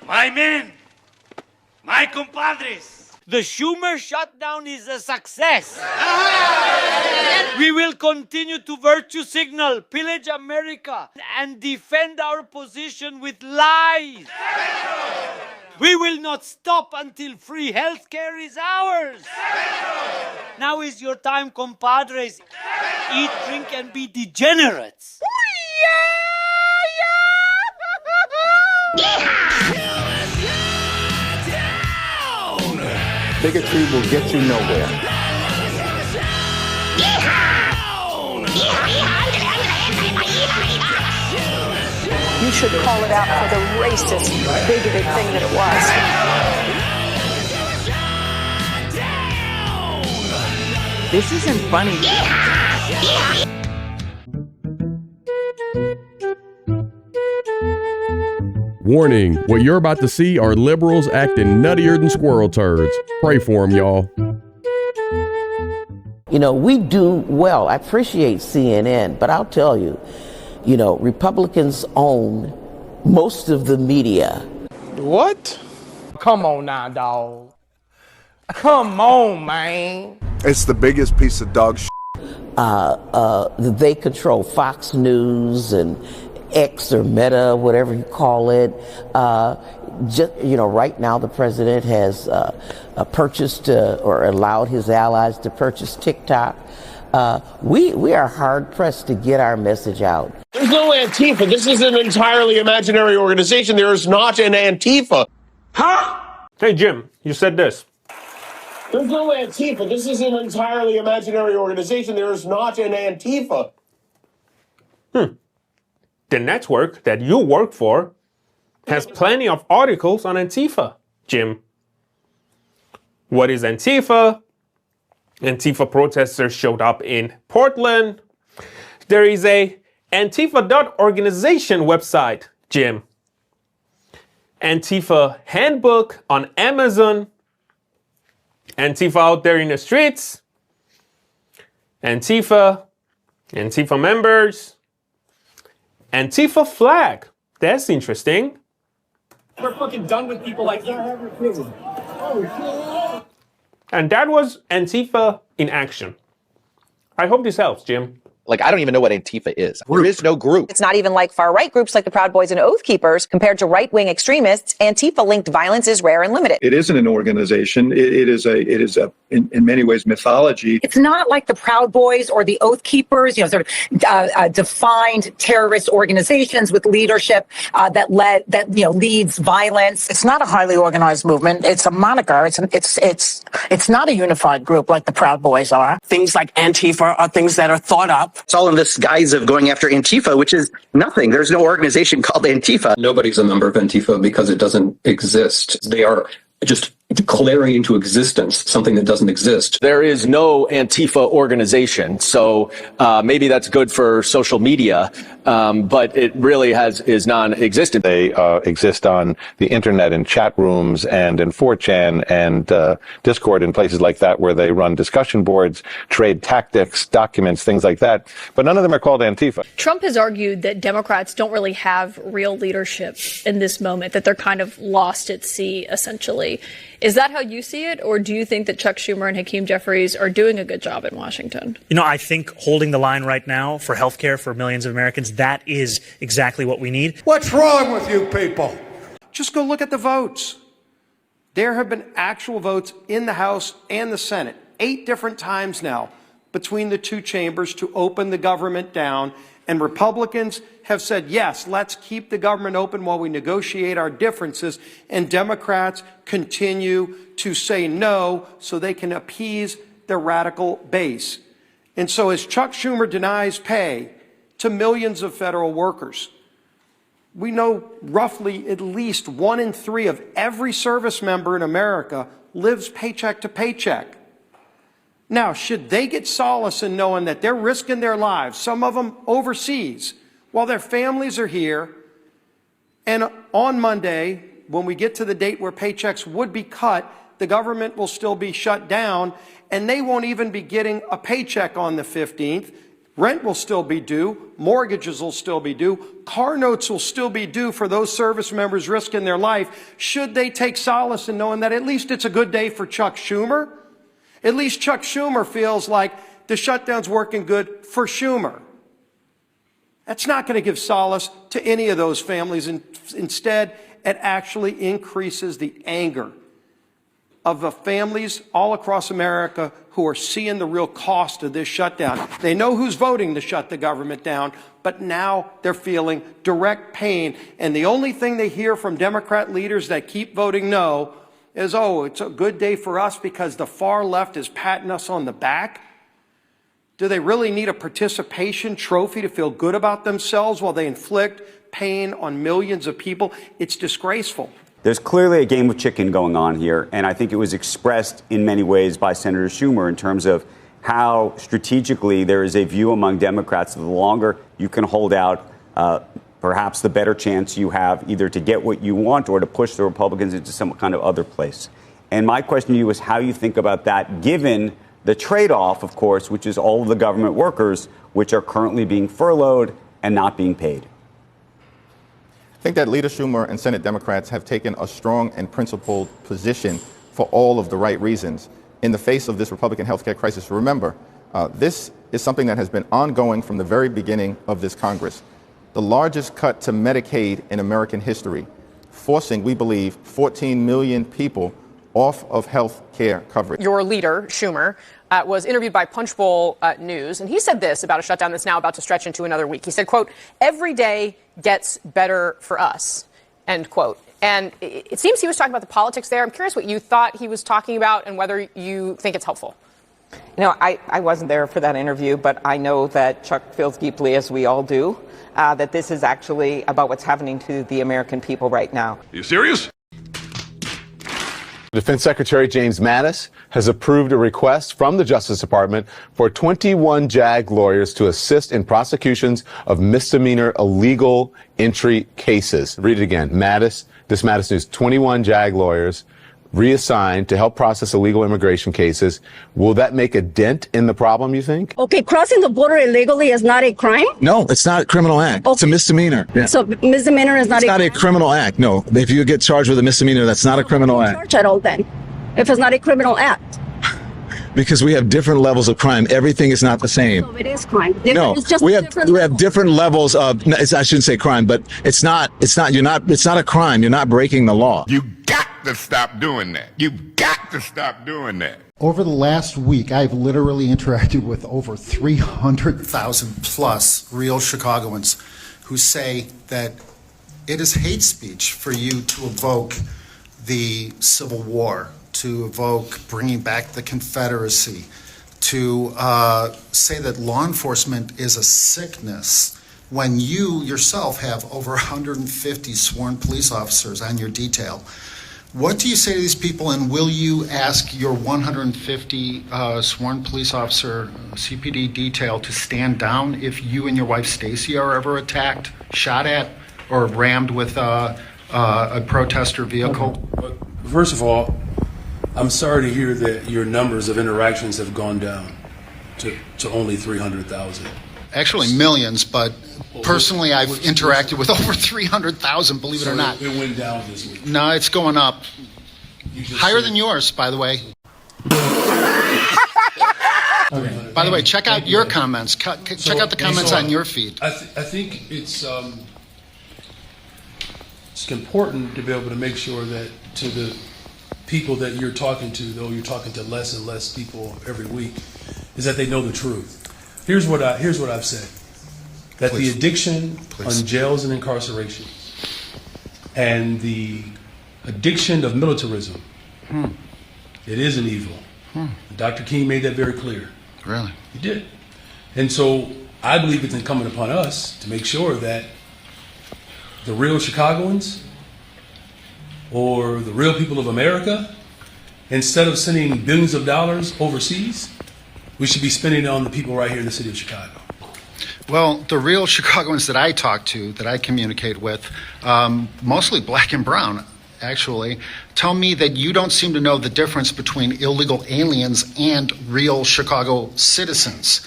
My men, my compadres, the Schumer shutdown is a success. We will continue to virtue signal, pillage America, and defend our position with lies. We will not stop until free healthcare is ours. Now is your time, compadres. Eat, drink, and be degenerates. Bigotry will get you nowhere. You should call it out for the racist, bigoted thing that it was. This isn't funny. Warning, what you're about to see are liberals acting nuttier than squirrel turds. Pray for them, y'all. You know, we do well. I appreciate CNN, but I'll tell you, you know, Republicans own most of the media. What? Come on now, dog. Come on, man. It's the biggest piece of dog shit. They control Fox News and X or Meta, whatever you call it. Just, you know, right now the president has purchased or allowed his allies to purchase TikTok. We are hard pressed to get our message out. There's no Antifa. This is an entirely imaginary organization. There is not an Antifa. Huh? Hey, Jim, you said this. There's no Antifa. This is an entirely imaginary organization. There is not an Antifa. The network that you work for has plenty of articles on Antifa, Jim. What is Antifa? Antifa protesters showed up in Portland. There is a Antifa.organization website, Jim. Antifa handbook on Amazon. Antifa out there in the streets. Antifa members. Antifa flag. That's interesting. We're fucking done with people like that. And that was Antifa in action. I hope this helps, Jim. Like, I don't even know what Antifa is. There is no group. It's not even like far-right groups like the Proud Boys and Oath Keepers. Compared to right-wing extremists, Antifa-linked violence is rare and limited. It isn't an organization. It is in many ways mythology. It's not like the Proud Boys or the Oath Keepers, you know, sort of defined terrorist organizations with leadership that leads violence. It's not a highly organized movement. It's a moniker. It's not a unified group like the Proud Boys are. Things like Antifa are things that are thought up. It's all in this guise of going after Antifa, which is nothing. There's no organization called Antifa. Nobody's a member of Antifa because it doesn't exist. They are just declaring into existence something that doesn't exist. There is no Antifa organization, so maybe that's good for social media, but it really is non-existent. They exist on the internet in chat rooms and in 4chan and Discord and places like that where they run discussion boards, trade tactics, documents, things like that. But none of them are called Antifa. Trump has argued that Democrats don't really have real leadership in this moment, that they're kind of lost at sea, essentially. Is that how you see it, or do you think that Chuck Schumer and Hakeem Jeffries are doing a good job in Washington? You know, I think holding the line right now for health care for millions of Americans, that is exactly what we need. What's wrong with you people? Just go look at the votes. There have been actual votes in the House and the Senate, 8 different times now, between the two chambers to open the government down. And Republicans have said, yes, let's keep the government open while we negotiate our differences. And Democrats continue to say no so they can appease their radical base. And so as Chuck Schumer denies pay to millions of federal workers, we know roughly at least 1 in 3 of every service member in America lives paycheck to paycheck. Now, should they get solace in knowing that they're risking their lives, some of them overseas, while their families are here, and on Monday, when we get to the date where paychecks would be cut, the government will still be shut down, and they won't even be getting a paycheck on the 15th. Rent will still be due. Mortgages will still be due. Car notes will still be due for those service members risking their life. Should they take solace in knowing that at least it's a good day for Chuck Schumer? At least Chuck Schumer feels like the shutdown's working good for Schumer. That's not going to give solace to any of those families. Instead, it actually increases the anger of the families all across America who are seeing the real cost of this shutdown. They know who's voting to shut the government down, but now they're feeling direct pain. And the only thing they hear from Democrat leaders that keep voting no is, oh, it's a good day for us because the far left is patting us on the back. Do they really need a participation trophy to feel good about themselves while they inflict pain on millions of people? It's disgraceful. There's clearly a game of chicken going on here, and I think it was expressed in many ways by Senator Schumer in terms of how strategically there is a view among Democrats that the longer you can hold out, perhaps the better chance you have either to get what you want or to push the Republicans into some kind of other place. And my question to you is how you think about that, given the trade-off, of course, which is all of the government workers which are currently being furloughed and not being paid. I think that Leader Schumer and Senate Democrats have taken a strong and principled position for all of the right reasons in the face of this Republican healthcare crisis. Remember, this is something that has been ongoing from the very beginning of this Congress. The largest cut to Medicaid in American history, forcing, we believe, 14 million people off of health care coverage. Your leader, Schumer, was interviewed by Punchbowl News, and he said this about a shutdown that's now about to stretch into another week. He said, quote, "Every day gets better for us," end quote. And it seems he was talking about the politics there. I'm curious what you thought he was talking about and whether you think it's helpful. You know, I wasn't there for that interview, but I know that Chuck feels deeply, as we all do, that this is actually about what's happening to the American people right now. Are you serious? Defense Secretary James Mattis has approved a request from the Justice Department for 21 JAG lawyers to assist in prosecutions of misdemeanor illegal entry cases. Read it again. This Mattis News, 21 JAG lawyers reassigned to help process illegal immigration cases. Will that make a dent in the problem, you think? Okay, crossing the border illegally is not a crime? No, it's not a criminal act. Okay. It's a misdemeanor. Yeah. So misdemeanor is not it's not a criminal act. No, if you get charged with a misdemeanor, that's not a criminal act. Charge at all then, if it's not a criminal act. Because we have different levels of crime. Everything is not the same. So it is crime. No, we have different levels of. I shouldn't say crime, but it's not a crime. You're not breaking the law. You got to stop doing that. You've got to stop doing that. Over the last week, I've literally interacted with over 300,000 plus real Chicagoans who say that it is hate speech for you to evoke the Civil War, to evoke bringing back the Confederacy, to say that law enforcement is a sickness when you yourself have over 150 sworn police officers on your detail. What do you say to these people, and will you ask your 150 sworn police officer CPD detail to stand down if you and your wife Stacy are ever attacked, shot at, or rammed with a protester vehicle? First of all, I'm sorry to hear that your numbers of interactions have gone down to only 300,000. Actually millions, but personally I've interacted with over 300,000, believe it or not. It went down this week. No, it's going up. Higher than yours, by the way. Okay. By the way, check out your comments. Check out the comments on your feed. I think it's important to be able to make sure that to the people that you're talking to, though you're talking to less and less people every week, is that they know the truth. Here's what I've said: that the addiction on jails and incarceration, and the addiction of militarism, it is an evil. Dr. King made that very clear. Really? He did. And so I believe it's incumbent upon us to make sure that the real Chicagoans or the real people of America, instead of sending billions of dollars overseas, we should be spending it on the people right here in the city of Chicago. Well, the real Chicagoans that I talk to, that I communicate with, mostly black and brown, actually, tell me that you don't seem to know the difference between illegal aliens and real Chicago citizens.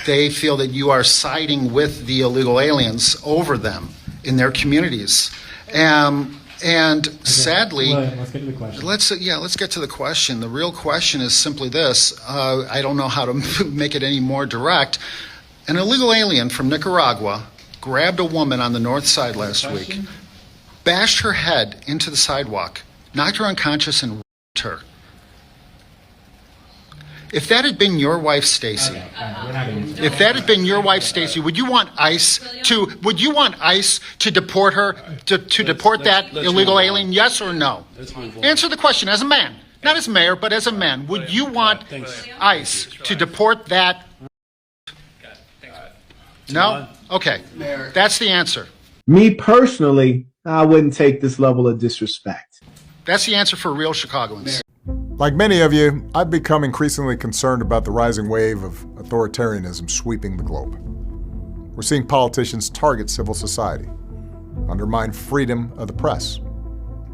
they feel that you are siding with the illegal aliens over them in their communities. And sadly, let's get to the question. Let's get to the question. The real question is simply this. I don't know how to make it any more direct. An illegal alien from Nicaragua grabbed a woman on the north side last week, bashed her head into the sidewalk, knocked her unconscious, and raped her. If that had been your wife, Stacy, would you want ICE to deport her, to deport that illegal alien? Yes or no? Answer the question as a man, not as mayor, but as a man. Would you want ICE to deport that? No? Okay. That's the answer. Me personally, I wouldn't take this level of disrespect. That's the answer for real Chicagoans. Like many of you, I've become increasingly concerned about the rising wave of authoritarianism sweeping the globe. We're seeing politicians target civil society, undermine freedom of the press,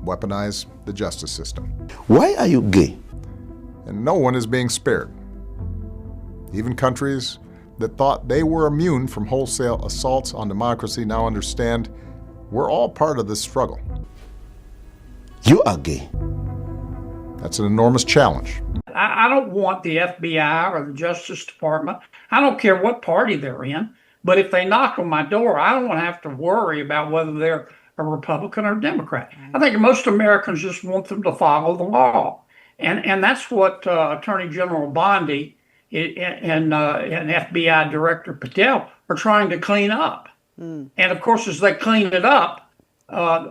weaponize the justice system. Why are you gay? And no one is being spared. Even countries that thought they were immune from wholesale assaults on democracy now understand we're all part of this struggle. You are gay. That's an enormous challenge. I don't want the FBI or the Justice Department. I don't care what party they're in. But if they knock on my door, I don't want to have to worry about whether they're a Republican or Democrat. I think most Americans just want them to follow the law. And that's what Attorney General Bondi and FBI Director Patel are trying to clean up. And of course, as they clean it up,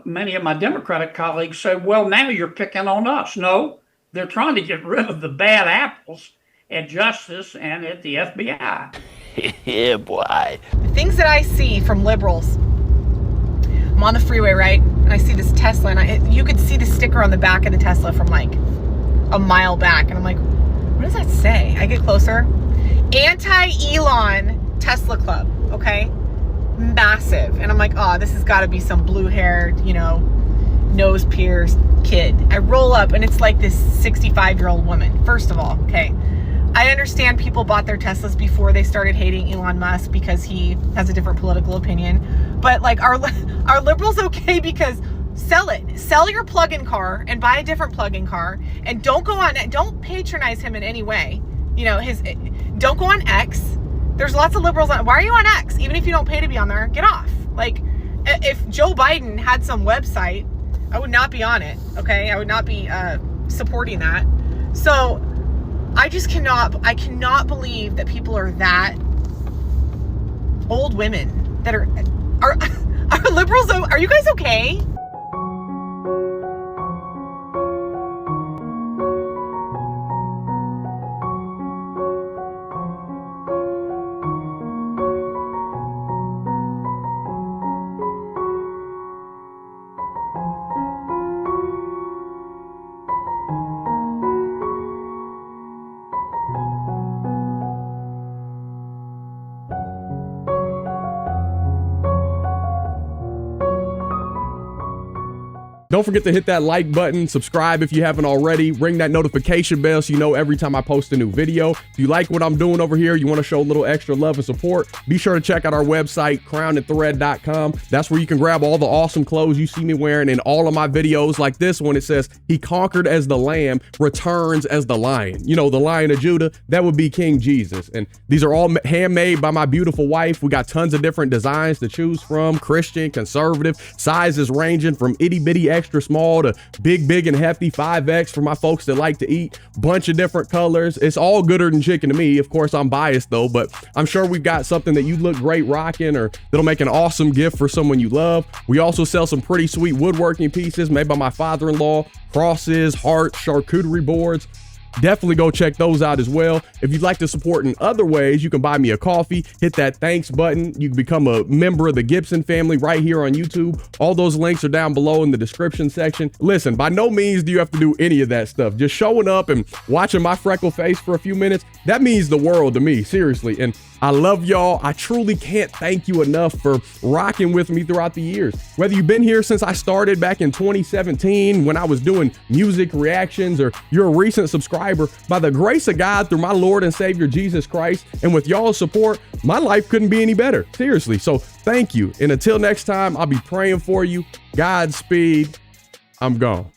many of my Democratic colleagues say, well, now you're picking on us. No, they're trying to get rid of the bad apples at Justice and at the FBI. Yeah, boy. Things that I see from liberals. I'm on the freeway, right? And I see this Tesla, and you could see the sticker on the back of the Tesla from like a mile back. And I'm like, what does that say? I get closer. Anti-Elon Tesla Club, okay? Massive. And I'm like, oh, this has got to be some blue-haired, nose pierced kid. I roll up, and it's like this 65-year-old woman. First of all, okay, I understand people bought their Teslas before they started hating Elon Musk because he has a different political opinion. But like, are liberals okay? Because sell your plug-in car and buy a different plug-in car, and don't patronize him in any way. Don't go on X. There's lots of liberals on. Why are you on X? Even if you don't pay to be on there, get off. Like, if Joe Biden had some website, I would not be on it. Okay, I would not be supporting that. So I cannot believe that people are that old women that are liberals. Are you guys okay? Don't forget to hit that like button, subscribe if you haven't already, ring that notification bell so you know every time I post a new video. If you like what I'm doing over here, you want to show a little extra love and support, be sure to check out our website, crownandthread.com. That's where you can grab all the awesome clothes you see me wearing in all of my videos, like this one. It says, he conquered as the lamb, returns as the lion. The Lion of Judah, that would be King Jesus. And these are all handmade by my beautiful wife. We got tons of different designs to choose from, Christian, conservative, sizes ranging from itty bitty extra small to big and hefty 5X for my folks that like to eat. Bunch of different colors. It's all gooder than chicken to me. Of course, I'm biased though, but I'm sure we've got something that you look great rocking or that'll make an awesome gift for someone you love. We also sell some pretty sweet woodworking pieces made by my father-in-law, crosses, hearts, charcuterie boards. Definitely go check those out as well. If you'd like to support in other ways, you can buy me a coffee, hit that thanks button. You can become a member of the Gibson family right here on YouTube. All those links are down below in the description section. Listen, by no means do you have to do any of that stuff. Just showing up and watching my freckle face for a few minutes, that means the world to me, seriously. And I love y'all. I truly can't thank you enough for rocking with me throughout the years. Whether you've been here since I started back in 2017 when I was doing music reactions, or you're a recent subscriber, by the grace of God through my Lord and Savior Jesus Christ, and with y'all's support, my life couldn't be any better. Seriously. So thank you. And until next time, I'll be praying for you. Godspeed. I'm gone.